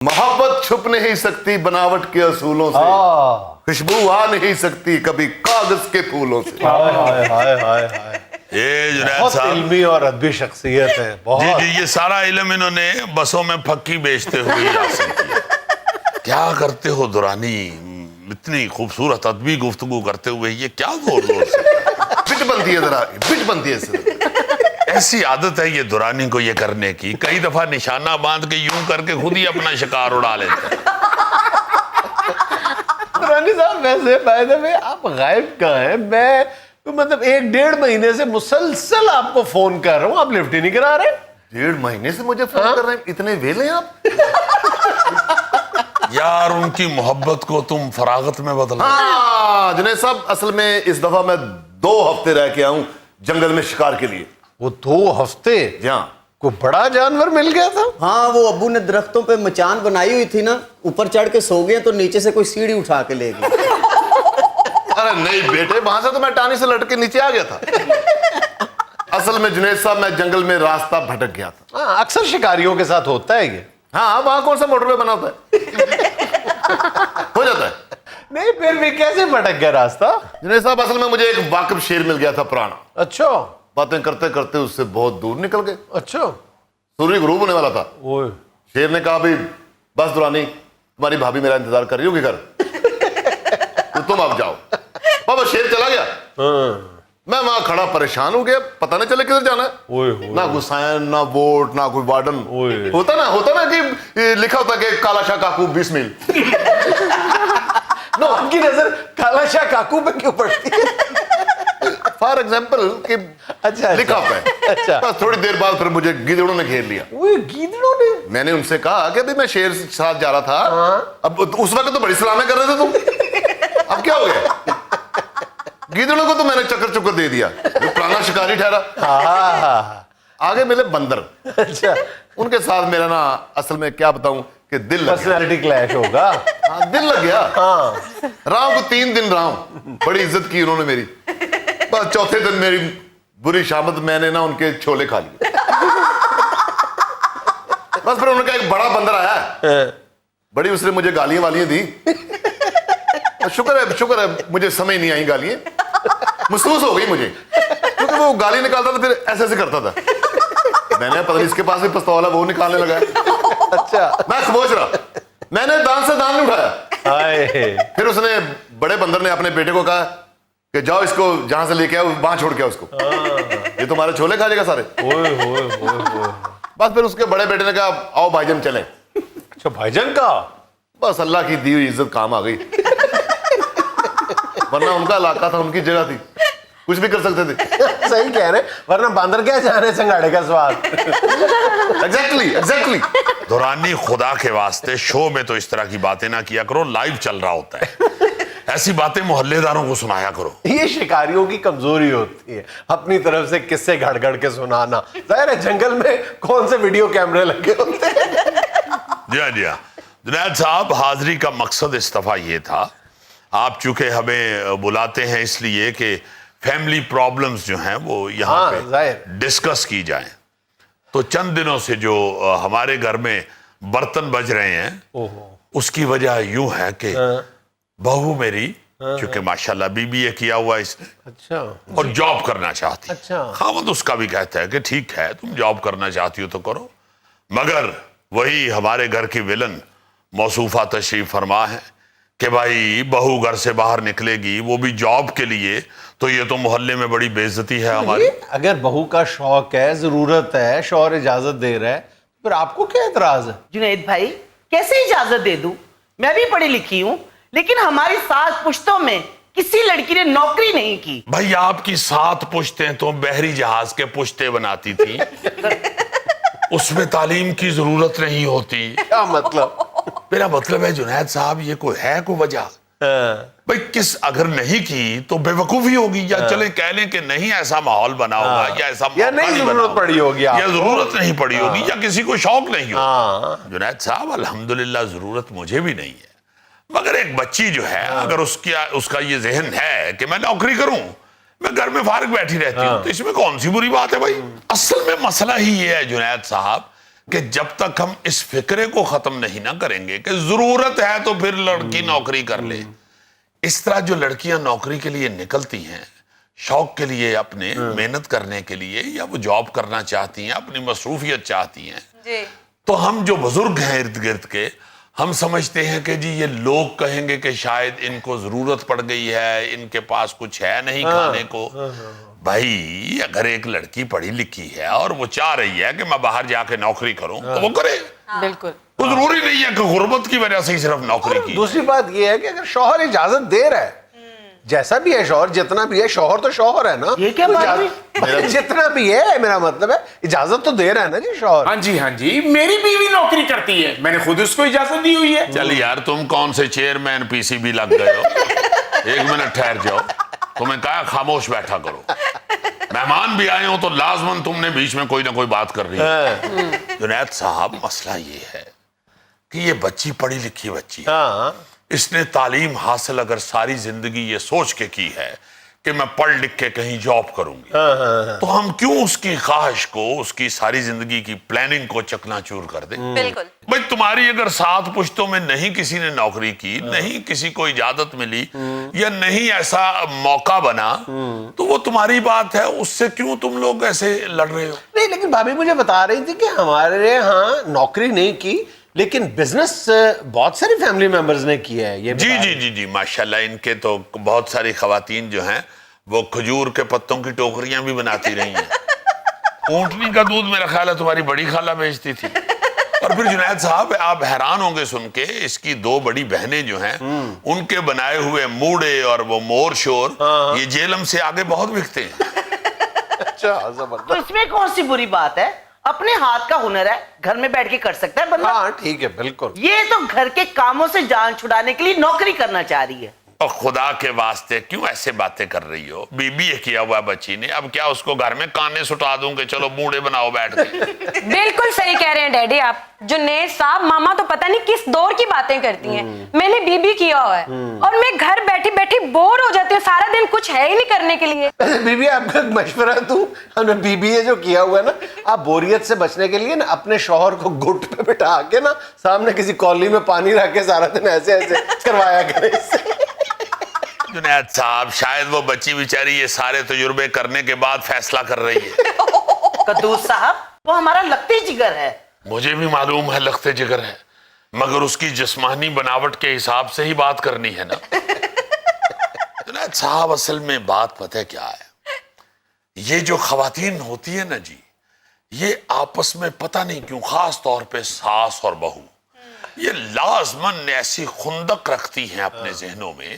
मोहब्बत छुप नहीं सकती बनावट के असूलों से, खुशबू आ नहीं सकती कभी कागज के फूलों से। हाय हाय हाय हाय हाय, ये जुनैद बहुत साहब इल्मी और अदबी शख्सियत है बहुत। जी, ये सारा इल्म इन्होंने बसों में फक्की बेचते हुए ही हासिल किया। क्या करते हो दुरानी, इतनी खूबसूरत अदबी गुफ्तगू करते हुए ये क्या जोर जोर से पिट बनती है जरा, पिट बनती है सिर्फ। ऐसी आदत है ये दुरानी को ये करने की, कई दफा निशाना बांध के यूं करके खुद ही अपना शिकार उड़ा लेते हैं। दुरानी साहब वैसे बाय द वे आप गायब कहाँ हैं? मैं तो मतलब 1-1.5 महीने से मुसलसल आपको फोन कर रहा हूँ, आप लिफ्ट ही नहीं करा रहे। 1.5 महीने से मुझे फोन कर रहे हैं, इतने वेले हैं आप? यार उनकी मोहब्बत को तुम फरागत में बदल। हाँ जुनैद साहब, असल में इस दफा मैं 2 हफ्ते रह के आऊं जंगल में शिकार के लिए। वो 2 हफ्ते हाँ, को बड़ा जानवर मिल गया था। हाँ, वो अब्बू ने दरख्तों पे मचान बनाई हुई थी ना, ऊपर चढ़ के सो गए तो नीचे से कोई सीढ़ी उठा के ले गई। अरे नहीं बेटे, वहां से तो मैं टानी से लटके नीचे आ गया था। असल में जुनैद साहब, मैं जंगल में रास्ता भटक गया था। हाँ, अक्सर शिकारियों के साथ होता है ये। हाँ, वहां कौन सा मोटरवे बना होता है? हो जाता है। नहीं फिर भी कैसे भटक गया रास्ता? जुनैद साहब, असल में मुझे एक वाकिफ शेर मिल गया था पुराना। अच्छा बातें करते करते उससे बहुत दूर निकल गए। अच्छा। सूर्य गुरूब होने वाला था। ओए शेर ने कहा, भाई बस दुरानी, तुम्हारी भाभी मेरा इंतजार कर रही होगी घर, तो तुम अब जाओ। बाबा शेर चला गया। मैं वहां खड़ा परेशान हो गया, पता नहीं चले किधर जाना है। ना गुस्सायन, ना वोट, ना कोई वार्डन। होता ना कि लिखा होता कि काला शाह काकू 20 मील। नो, आपकी नजर काला शाह काकू पे क्यों पड़ती है? फॉर एग्जाम्पल कि अच्छा, लिखा होता है। अच्छा। बस थोड़ी देर बाद फिर मुझे गीदड़ों ने घेर लिया। वो गीदड़ों ने? मैंने उनसे कहा कि भाई मैं शेर के साथ जा रहा था। अब उस वक्त तो बड़ी सलामें कर रहे थे तुम, अब क्या हो गया? गीदड़ों को तो मैंने चक्कर चुक्कर दे दिया, जो पुराना शिकारी ठहरा। आगे मिले बंदर। अच्छा, उनके साथ मेरा ना असल में क्या बताऊं कि दिल लग गया। पर्सनालिटी क्लैश होगा। हाँ, दिल लग गया। हाँ, राम को 3 दिन राम, बड़ी इज्जत की उन्होंने मेरी। बस चौथे दिन मेरी बुरी शामत, मैंने ना उनके छोले खा लिए। बस फिर उनका एक बड़ा बंदर आया, बड़ी उसने मुझे गालियां वालियां दी। शुक्र है मुझे समझ नहीं आई गालियां, महसूस हो गई मुझे, क्योंकि वो गाली निकालता था फिर ऐसे ऐसे करता था। मैंने पता नहीं इसके पास भी पिस्तौल है, वो निकालने लगा। अच्छा। मैं खामोश रहा, मैंने दान से दान नहीं उठाया। हाय। फिर उसने, बड़े बंदर ने अपने बेटे को कहा कि जाओ इसको जहां से लेके आओ, वहां छोड़ के आओ उसको, ये तुम्हारे छोले खा जाएगा सारे। ओए ओए ओए। बस फिर उसके बड़े बेटे ने कहा, आओ भाईजान चलें। अच्छा, भाईजान का? बस अल्लाह की दी हुई इज्जत काम आ गई, वरना उनका इलाका था, उनकी जगह थी, कुछ भी कर सकते थे। सही कह रहे, वरना बांदर क्या जाने संगाड़े का स्वाद। एग्जैक्टली। दुरानी खुदा के वास्ते शो में तो इस तरह की बातें ना किया करो, लाइव चल रहा होता है। ऐसी बातें मोहल्लेदारों को सुनाया करो। ये शिकारियों की कमजोरी होती है, अपनी तरफ से किस्से घड़ घड़ के सुनाना। जाहिर है जंगल में कौन से वीडियो कैमरे लगे होते हैं। जी हाँ जुनैद साहब, हाजिरी का मकसद इस दफा ये था, आप चूंकि हमें बुलाते हैं इसलिए कि फैमिली प्रॉब्लम्स जो हैं वो यहाँ पे डिस्कस की जाएं। तो चंद दिनों से जो हमारे घर में बर्तन बज रहे हैं, उसकी वजह यूं है कि बहू मेरी, चूंकि माशाल्लाह बीबीए किया हुआ इसने, अच्छा, और जॉब करना चाहती है। अच्छा। खामद उसका भी कहता है कि ठीक है, तुम जॉब करना चाहती हो तो करो, मगर वही हमारे घर की विलन मौसूफा तशरीफ फरमा है कि भाई बहू घर से बाहर निकलेगी, वो भी जॉब के लिए, तो ये तो मोहल्ले में बड़ी बेइज्जती है हमारी। अगर बहू का शौक है, जरूरत है, शौहर इजाजत दे रहा है, फिर आपको क्या एतराज है? जुनैद भाई, कैसे इजाजत दे दूं? मैं भी पढ़ी लिखी हूं, लेकिन हमारी 7 पुश्तों में किसी लड़की ने नौकरी नहीं की। भाई आपकी 7 पुश्तें तो बहरी जहाज के पुश्ते बनाती थी, उसमें तालीम की जरूरत नहीं होती। क्या मतलब? मेरा मतलब है जुनैद साहब, ये कोई है कोई वजह? भाई किस, अगर नहीं की तो बेवकूफी होगी, या चले कह लें कि नहीं ऐसा माहौल बना होगा, या ऐसा या नहीं जरूरत पड़ी होगी, या जरूरत नहीं पड़ी होगी, या किसी को शौक नहीं होगा। जुनैद साहब अल्हम्दुलिल्लाह जरूरत मुझे भी नहीं है, मगर एक बच्ची जो है, अगर उसका ये जहन है कि मैं नौकरी करूं, मैं घर में फारिग बैठी रहती हूं, तो इसमें कौन सी बुरी बात है भाई? असल में मसला ही ये है जुनैद साहब کہ جب تک ہم اس فکرے کو ختم نہیں نہ کریں گے کہ ضرورت ہے تو پھر لڑکی نوکری کر لے، اس طرح جو لڑکیاں نوکری کے لیے نکلتی ہیں شوق کے لیے، اپنے محنت کرنے کے لیے، یا وہ جاب کرنا چاہتی ہیں، اپنی مصروفیت چاہتی ہیں، جی تو ہم جو بزرگ ہیں ارد گرد کے، ہم سمجھتے ہیں کہ جی یہ لوگ کہیں گے کہ شاید ان کو ضرورت پڑ گئی ہے، ان کے پاس کچھ ہے نہیں کھانے کو۔ بھائی اگر ایک لڑکی پڑھی لکھی ہے اور وہ چاہ رہی ہے کہ میں باہر جا کے نوکری کروں تو وہ کرے، بالکل وہ ضروری نہیں ہے کہ غربت کی وجہ سے ہی صرف نوکری کی۔ دوسری بات یہ ہے کہ اگر شوہر اجازت دے رہا ہے، جیسا بھی ہے شوہر، جتنا بھی ہے شوہر تو شوہر ہے نا، یہ کیا بات ہوئی؟ جتنا بھی ہے، میرا مطلب ہے اجازت تو دے رہا ہے نا جی شوہر۔ ہاں جی میری بیوی نوکری کرتی ہے، میں نے خود اس کو اجازت دی ہوئی ہے۔ چل یار تم کون سے چیئرمین پی سی بی لگ گئے ہو، ایک منٹ ٹھہر جاؤ، تمہیں کہا خاموش بیٹھا کرو، مہمان بھی آئے ہوں تو لازماً تم نے بیچ میں کوئی نہ کوئی بات کر رہی ہے۔ جنید صاحب مسئلہ یہ ہے کہ یہ بچی پڑھی لکھی بچی ہے، اس نے تعلیم حاصل اگر ساری زندگی یہ سوچ کے کی ہے کہ میں پڑھ لکھ کے کہیں جاب کروں گی، تو ہم کیوں اس کی خواہش کو، اس کی ساری زندگی کی پلاننگ کو چکنا چور کر دیں؟ بالکل بھئی تمہاری اگر 7 پشتوں میں نہیں کسی نے نوکری کی، نہیں کسی کو اجازت ملی، یا نہیں ایسا موقع بنا، تو وہ تمہاری بات ہے، اس سے کیوں تم لوگ ایسے لڑ رہے ہو؟ نہیں لیکن بھابھی مجھے بتا رہی تھی کہ ہمارے ہاں نوکری نہیں کی لیکن بزنس بہت ساری فیملی ممبرز نے کیا ہے۔ یہ جی جی جی جی ماشاءاللہ، ان کے تو بہت ساری خواتین جو ہیں وہ کھجور کے پتوں کی ٹوکریاں بھی بناتی رہی ہیں۔ اونٹنی کا دودھ میرا خیال ہے تمہاری بڑی خالہ بیچتی تھی۔ اور پھر جنید صاحب آپ حیران ہوں گے سن کے، اس کی 2 بڑی بہنیں جو ہیں ان کے بنائے ہوئے موڑے اور وہ مور شور یہ جیلم سے آگے بہت بکتے ہیں۔ اچھا تو زبردست۔ اس میں کون سی بری بات ہے؟ اپنے ہاتھ کا ہنر ہے، گھر میں بیٹھ کے کر سکتا ہے بندہ۔ ہاں ٹھیک ہے بالکل۔ یہ تو گھر کے کاموں سے جان چھڑانے کے لیے نوکری کرنا چاہ رہی ہے۔ اور خدا کے واسطے کیوں ایسے باتیں کر رہی ہو؟ بی بی کیا ہوا بچی نے، اب کیا اس کو گھر میں کانے سٹا دوں کہ چلو بوڑھے بناؤ بیٹھ کے؟ بالکل صحیح کہہ رہے ہیں ڈیڈی آپ۔ جنید صاحب ماما تو پتہ نہیں کس دور کی باتیں کرتی ہیں، میں نے بی بی کیا ہوا ہے اور میں گھر بیٹھی بیٹھی بور ہو جاتی ہوں، سارا دن کچھ ہے ہی نہیں کرنے کے لیے۔ بی بی آپ کا ایک مشورہ دوں، ہم نے بی بی جو کیا ہوا ہے نا، آپ بوریت سے بچنے کے لیے نا اپنے شوہر کو گھٹ پہ بٹھا کے نا سامنے کسی کالونی میں پانی رکھ کے سارا دن ایسے ایسے کروایا کرے اس سے۔ جنید صاحب شاید وہ بچی بیچاری یہ سارے تجربے کرنے کے بعد فیصلہ کر رہی ہے۔ قدوس صاحب وہ ہمارا لگتے جگر ہے۔ مجھے بھی معلوم ہے لختے جگر ہے، مگر اس کی جسمانی بناوٹ کے حساب سے ہی بات کرنی ہے نا۔ جنید صاحب اصل میں بات پتہ کیا ہے، یہ جو خواتین ہوتی ہے نا جی، یہ آپس میں پتہ نہیں کیوں، خاص طور پہ ساس اور بہو، یہ لازماً ایسی خندق رکھتی ہیں اپنے ذہنوں میں،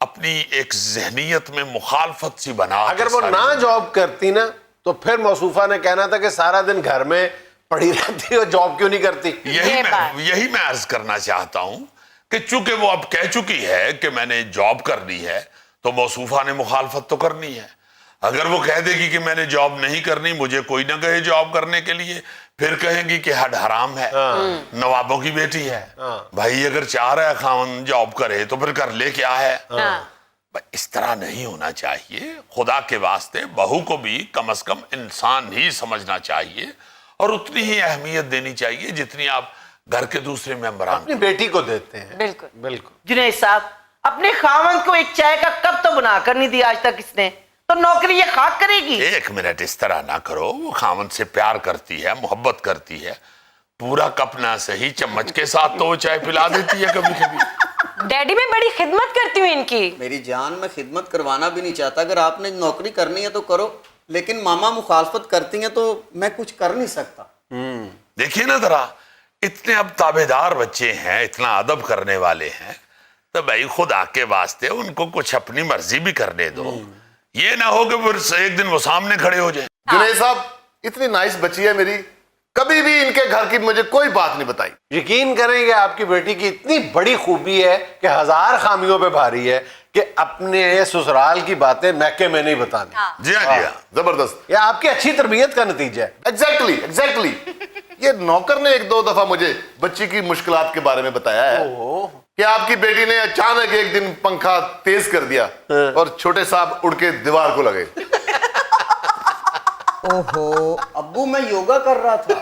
اپنی ایک ذہنیت میں مخالفت سی بنا۔ اگر وہ نہ جاب کرتی نا تو پھر موصوفہ نے کہنا تھا کہ سارا دن گھر میں پڑی رہتی اور جاب کیوں نہیں کرتی۔ یہی میں عرض کرنا چاہتا ہوں کہ چونکہ وہ اب کہہ چکی ہے کہ میں نے جاب کرنی ہے تو موصوفہ نے مخالفت تو کرنی ہے۔ اگر وہ کہہ دے گی کہ میں نے جاب نہیں کرنی، مجھے کوئی نہ کہے جاب کرنے کے لیے، پھر کہیں گی کہ حد حرام ہے، نوابوں کی بیٹی ہے۔ بھائی اگر چاہ رہا ہے خاوند جاب کرے تو پھر کر لے، کیا ہے؟ اس طرح نہیں ہونا چاہیے۔ خدا کے واسطے بہو کو بھی کم از کم انسان ہی سمجھنا چاہیے اور اتنی ہی اہمیت دینی چاہیے جتنی آپ گھر کے دوسرے ممبران اپنی بیٹی کو دیتے ہیں۔ بالکل بالکل۔ جنید صاحب اپنے خاوند کو ایک چائے کا کپ تو بنا کر نہیں دیا آج تک اس نے، تو نوکری یہ خاک کرے گی؟ ایک منٹ اس طرح نہ کرو، وہ خاوند سے پیار کرتی ہے، محبت کرتی ہے، پورا کپ نہ صحیح چمچ کے ساتھ تو وہ چائے پلا دیتی ہے کبھی کبھی۔ ڈیڈی میں بڑی خدمت کرتی ہوں ان کی۔ میری جان میں خدمت کروانا بھی نہیں چاہتا، اگر آپ نے نوکری کرنی ہے تو کرو، لیکن ماما مخالفت کرتی ہیں تو میں کچھ کر نہیں سکتا۔ دیکھیے نا ذرا، اتنے اب تابعدار بچے ہیں، اتنا ادب کرنے والے ہیں، تو بھائی خدا کے واسطے ان کو کچھ اپنی مرضی بھی کرنے دو، یہ نہ ہو کہ پھر ایک دن وہ سامنے کھڑے ہو جائیں۔ جنید صاحب اتنی نائس بچی ہے میری، کبھی بھی ان کے گھر کی مجھے کوئی بات نہیں بتائی۔ یقین کریں کہ آپ کی بیٹی کی اتنی بڑی خوبی ہے کہ 1000 خامیوں پہ بھاری ہے کہ اپنے سسرال کی باتیں میکے میں نہیں بتانی۔ جی ہاں جی ہاں، زبردست، یہ آپ کی اچھی تربیت کا نتیجہ ہے۔ ایگزیکٹلی۔ یہ نوکر نے 1-2 دفعہ مجھے بچی کی مشکلات کے بارے میں بتایا ہے کہ آپ کی بیٹی نے اچانک ایک دن پنکھا تیز کر دیا اور چھوٹے صاحب اڑ کے دیوار کو لگے۔ ओहो अब्बू मैं योगा कर रहा था।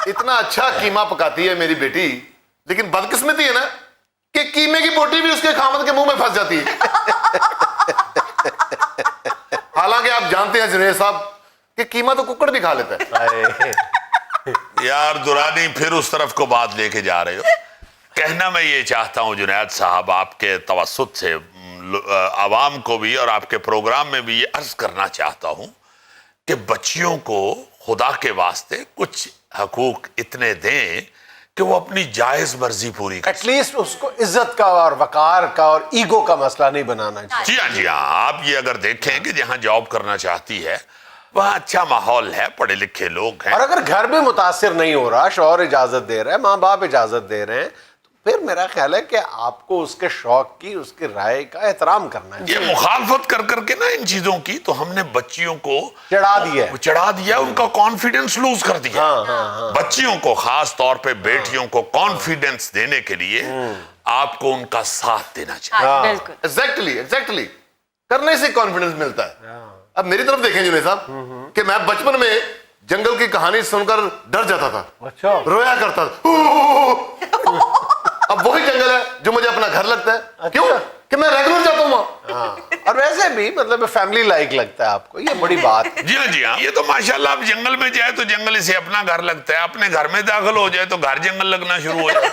इतना अच्छा कीमा पकाती है मेरी बेटी, लेकिन बदकिस्मती है ना कि कीमे की बोटी भी उसके खामद के मुंह में फंस जाती है। हालांकि आप जानते हैं जुनैद साहब कि कीमा तो कुक्कड़ भी खा लेता है। यार दुरानी फिर उस तरफ को बात लेके जा रहे हो। कहना मैं ये चाहता हूं जुनैद साहब, आपके तवस्सुत से आवाम को भी और आपके प्रोग्राम में भी ये अर्ज करना चाहता हूं कि बच्चियों को खुदा के वास्ते कुछ हकूक इतने दें कि वो अपनी जायज मर्जी पूरी कर। एटलीस्ट उसको इज्जत का और वकार का और ईगो का मसला नहीं बनाना चाहिए। जी हाँ, जी हाँ। आप ये अगर देखें कि जहां जॉब करना चाहती है वहां अच्छा माहौल है, पढ़े लिखे लोग हैं, और अगर घर भी मुतासिर नहीं हो रहा, शौहर इजाजत दे रहे हैं, माँ बाप इजाजत दे रहे हैं, तो फिर मेरा ख्याल है कि आपको उसके शौक की, उसकी राय का एहतराम करना है। ये मुखालफत कर करके ना इन चीजों की, तो हमने बच्चियों को चढ़ा दिया, उनका कॉन्फिडेंस लूज कर दिया। बच्चियों को, खास तौर पे बेटियों को कॉन्फिडेंस देने के लिए आपको उनका साथ देना चाहिए। बिल्कुल एग्जैक्टली करने से कॉन्फिडेंस मिलता है। अब मेरी तरफ देखें जुनैद साहब कि मैं बचपन में जंगल की कहानी सुनकर डर जाता था, अच्छा, रोया करता था। अब वही जंगल है जो मुझे अपना घर लगता है। अच्छा। क्यों? कि मैं रेगुलर जाता हूँ वहां। और वैसे भी मतलब फैमिली लाइक लगता है आपको, ये बड़ी बात है। जी हाँ, जी हाँ। ये तो माशाल्लाह, आप जंगल में जाए तो जंगल इसे अपना घर लगता है, अपने घर में दाखिल हो जाए तो घर जंगल लगना शुरू हो जाए।